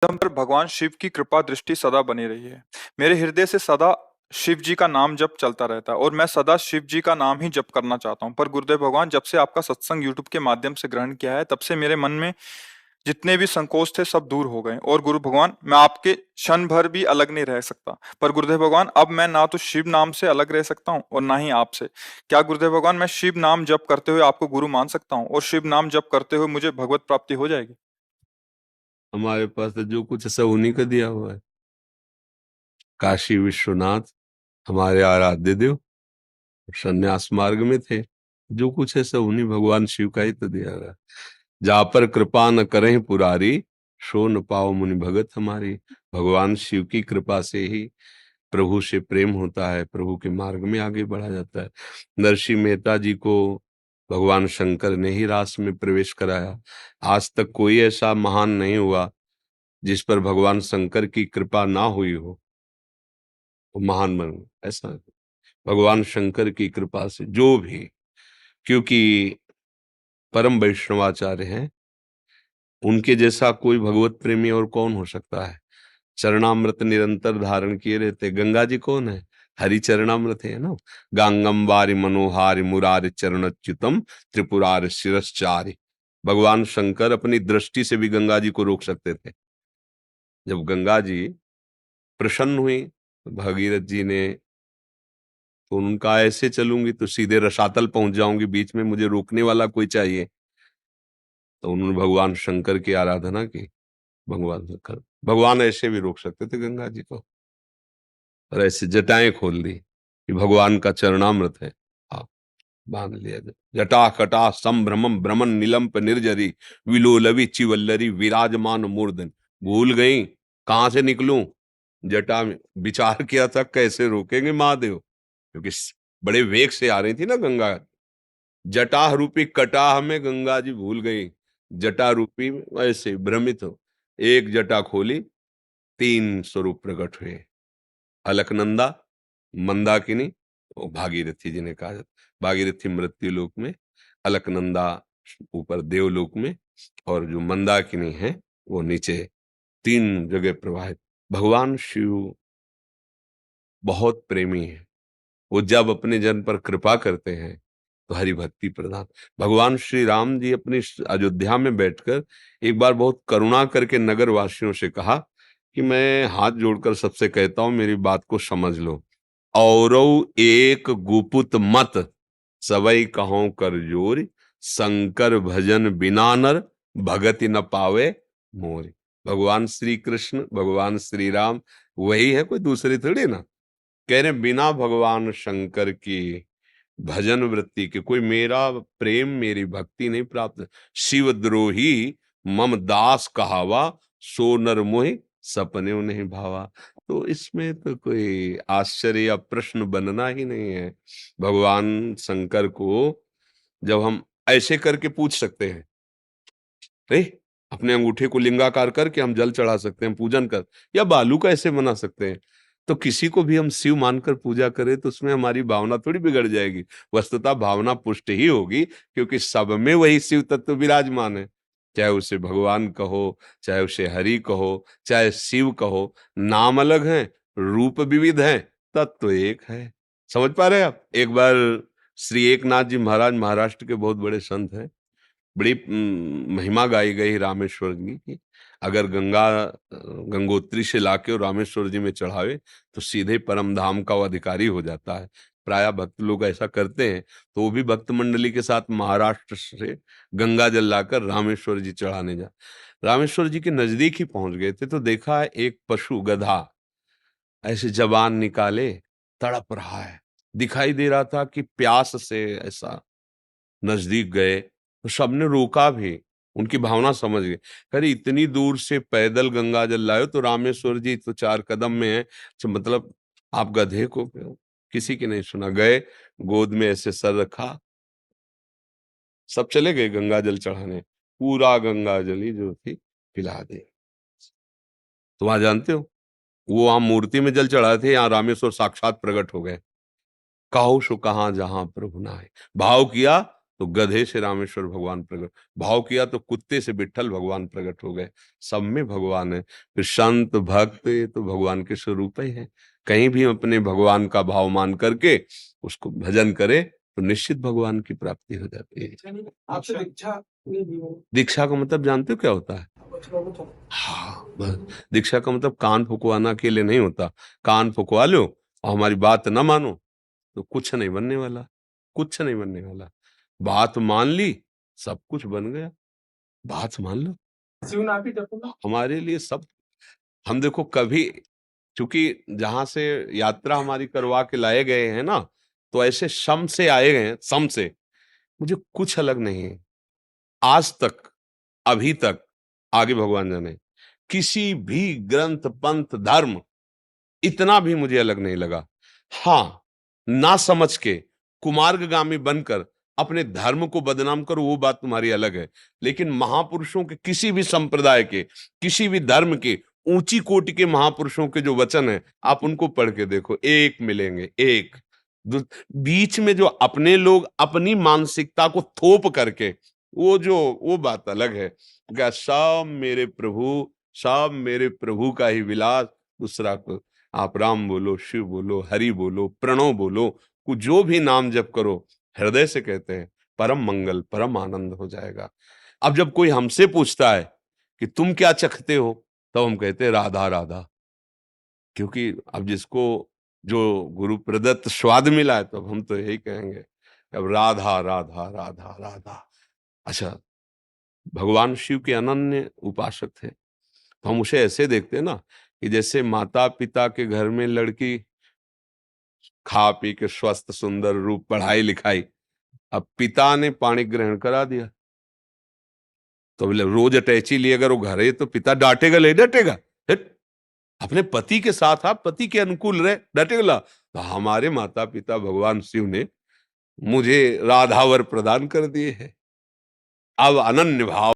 हम पर भगवान शिव की कृपा दृष्टि सदा बनी रही है। मेरे हृदय से सदा शिव जी का नाम जप चलता रहता है और मैं सदा शिव जी का नाम ही जप करना चाहता हूँ। पर गुरुदेव भगवान, जब से आपका सत्संग यूट्यूब के माध्यम से ग्रहण किया है, तब से मेरे मन में जितने भी संकोच थे सब दूर हो गए। और गुरु भगवान, मैं आपके क्षण भर भी अलग नहीं रह सकता। पर गुरुदेव भगवान, अब मैं ना तो शिव नाम से अलग रह सकता हूँ और ना ही आपसे। क्या गुरुदेव भगवान, मैं शिव नाम जप करते हुए आपको गुरु मान सकता हूँ और शिव नाम जप करते हुए मुझे भगवत प्राप्ति हो जाएगी? हमारे पास तो जो कुछ है सब उन्हीं का दिया हुआ है। काशी विश्वनाथ हमारे आराध्य देव संन्यास मार्ग में थे। जो कुछ है सब उन्हीं भगवान शिव का ही तो दिया हुआ है। जा पर कृपा न करें पुरारी, सो न पाओ मुनि भगत हमारी। भगवान शिव की कृपा से ही प्रभु से प्रेम होता है, प्रभु के मार्ग में आगे बढ़ा जाता है। नरसिंह मेहता जी को भगवान शंकर ने ही रास में प्रवेश कराया। आज तक कोई ऐसा महान नहीं हुआ जिस पर भगवान शंकर की कृपा ना हुई हो, वो महान बन गया। ऐसा भगवान शंकर की कृपा से जो भी, क्योंकि परम वैष्णवाचार्य हैं, उनके जैसा कोई भगवत प्रेमी और कौन हो सकता है। चरणामृत निरंतर धारण किए रहते। गंगा जी कौन है? हरि चरणामृत है ना। गांगम वारि मनोहारि मुरारि चरणच्युतम त्रिपुरारि शिरश्चारि। भगवान शंकर अपनी दृष्टि से भी गंगा जी को रोक सकते थे। जब गंगा जी प्रसन्न हुई भागीरथ जी ने, तो उनका ऐसे चलूंगी तो सीधे रसातल पहुंच जाऊंगी, बीच में मुझे रोकने वाला कोई चाहिए। तो उन्होंने भगवान शंकर की आराधना की। भगवान शंकर, भगवान ऐसे भी रोक सकते थे गंगा जी को, और ऐसे जटाएं खोल दी कि भगवान का चरणामृत है। हाँ, बांध लिया। जटा कटा संभ्रमम भ्रमण निलंप निर्जरी, विलोलवि चिवल्लरी विराजमान मूर्धन। भूल गई कहां से निकलूं, जटा में विचार किया था कैसे रोकेंगे महादेव, क्योंकि बड़े वेग से आ रही थी ना गंगा। जटाह रूपी कटाह में गंगा जी भूल गई, जटा रूपी ऐसे भ्रमित हो। एक जटा खोली, 3 स्वरूप प्रकट हुए। अलकनंदा, मंदाकिनी और भागीरथी जी ने कहा। भागीरथी मृत्यु लोक में, अलकनंदा ऊपर देवलोक में, और जो मंदाकिनी है वो नीचे, 3 जगह प्रवाहित। भगवान शिव बहुत प्रेमी है। वो जब अपने जन पर कृपा करते हैं तो हरि भक्ति प्रदान। भगवान श्री राम जी अपनी अयोध्या में बैठकर एक बार बहुत करुणा करके नगर वासियों से कहा कि मैं हाथ जोड़कर सबसे कहता हूं, मेरी बात को समझ लो। औरौ एक गुपुत मत, सबई कहो कर जोर, शंकर भजन बिना नर, भगति न पावे मोर। भगवान श्री कृष्ण, भगवान श्री राम वही है, कोई दूसरे थोड़ी ना। कह रहे बिना भगवान शंकर की भजन वृत्ति के कोई मेरा प्रेम, मेरी भक्ति नहीं प्राप्त। शिवद्रोही मम दास कहावा, सो नर मोहि सपने नहीं भावा। तो इसमें तो कोई आश्चर्य या प्रश्न बनना ही नहीं है। भगवान शंकर को जब हम ऐसे करके पूछ सकते हैं, नहीं, अपने अंगूठे को लिंगाकार करके हम जल चढ़ा सकते हैं पूजन कर, या बालू का ऐसे बना सकते हैं, तो किसी को भी हम शिव मानकर पूजा करें तो उसमें हमारी भावना थोड़ी बिगड़ जाएगी। वस्तुतः भावना पुष्ट ही होगी, क्योंकि सब में वही शिव तत्व विराजमान है। चाहे उसे भगवान कहो, चाहे उसे हरि कहो, चाहे शिव कहो, नाम अलग है, रूप विविध है, तत्व एक है। समझ पा रहे हैं आप? एक बार श्री एकनाथ जी महाराज, महाराष्ट्र के बहुत बड़े संत हैं, बड़ी महिमा गाई गई रामेश्वर जी की। अगर गंगोत्री से लाके और रामेश्वर जी में चढ़ावे तो सीधे परम धाम का वो अधिकारी हो जाता है। प्राय भक्त लोग ऐसा करते हैं, तो वो भी भक्त मंडली के साथ महाराष्ट्र से गंगा जल लाकर रामेश्वर जी चढ़ाने जा। रामेश्वर जी के नजदीक ही पहुंच गए थे तो देखा एक पशु गधा ऐसे जबान निकाले तड़प रहा है। दिखाई दे रहा था कि प्यास से ऐसा नजदीक गए तो सबने रोका भी, उनकी भावना समझ गए। अरे इतनी दूर से पैदल गंगा जल लाए तो रामेश्वर जी तो 4 कदम में है, तो मतलब आप गधे को किसी की नहीं सुना। गए, गोद में ऐसे सर रखा, सब चले गए गंगा जल चढ़ाने। पूरा गंगा जल ही जो थी पिला दी। तो वहां जानते हो, वो वहां मूर्ति में जल चढ़ाए थे, यहाँ रामेश्वर साक्षात प्रकट हो गए। कहो सो कहां जहां प्रभु नाय, भाव किया तो गधे से रामेश्वर भगवान प्रकट, भाव किया तो कुत्ते से विट्ठल भगवान प्रकट हो गए। सब में भगवान है। फिर संत भक्त ये तो भगवान के स्वरूप ही है। कहीं भी अपने भगवान का भाव मान करके उसको भजन करे तो निश्चित भगवान की प्राप्ति हो जाती है। आपसे दीक्षा नहीं दी मैंने। दीक्षा का मतलब जानते हो क्या होता है? हाँ, बस दीक्षा का मतलब कान फुकवाना के लिए नहीं होता। कान फुकवा लो और हमारी बात न मानो तो कुछ नहीं बनने वाला, कुछ नहीं बनने वाला। बात मान ली, सब कुछ बन गया। बात मान लो, शिव नाम ही जपो ना। हमारे लिए सब। हम देखो कभी, चूंकि जहां से यात्रा हमारी करवा के लाए गए हैं ना, तो ऐसे शम से आए गए हैं, सम से। मुझे कुछ अलग नहीं है आज तक, अभी तक, आगे भगवान जाने, किसी भी ग्रंथ पंथ धर्म इतना भी मुझे अलग नहीं लगा। हाँ, ना समझ के कुमार्गगामी बनकर अपने धर्म को बदनाम करो, वो बात तुम्हारी अलग है। लेकिन महापुरुषों के, किसी भी संप्रदाय के, किसी भी धर्म के, ऊंची कोटि के महापुरुषों के जो वचन है, आप उनको पढ़ के देखो, एक मिलेंगे, एक। बीच में जो अपने लोग अपनी मानसिकता को थोप करके, वो बात अलग है। क्या सब मेरे प्रभु का ही विलास, दूसरा को आप राम बोलो, शिव बोलो, हरि बोलो, प्रणव बोलो, जो भी नाम जप करो, हृदय से कहते हैं, परम मंगल, परम आनंद हो जाएगा। अब जब कोई हमसे पूछता है कि तुम क्या चखते हो, तब हम कहते हैं राधा राधा। क्योंकि अब जिसको जो गुरु प्रदत्त स्वाद मिला है, तो हम तो यही कहेंगे अब राधा राधा राधा राधा। अच्छा, भगवान शिव के अनन्य उपासक थे, तो हम उसे ऐसे देखते हैं ना कि जैसे माता पिता के घर में लड़की खा पी के स्वस्थ सुंदर रूप, पढ़ाई लिखाई, अब पिता ने पाणी ग्रहण करा दिया, तो बोले रोज अटैची लिए अगर वो घर है तो पिता डांटेगा, ले डांटेगा, अपने पति के साथ आप पति के अनुकूल रहे, डांटेगा। तो हमारे माता पिता भगवान शिव ने मुझे राधावर प्रदान कर दिए हैं। अब अनन्य भाव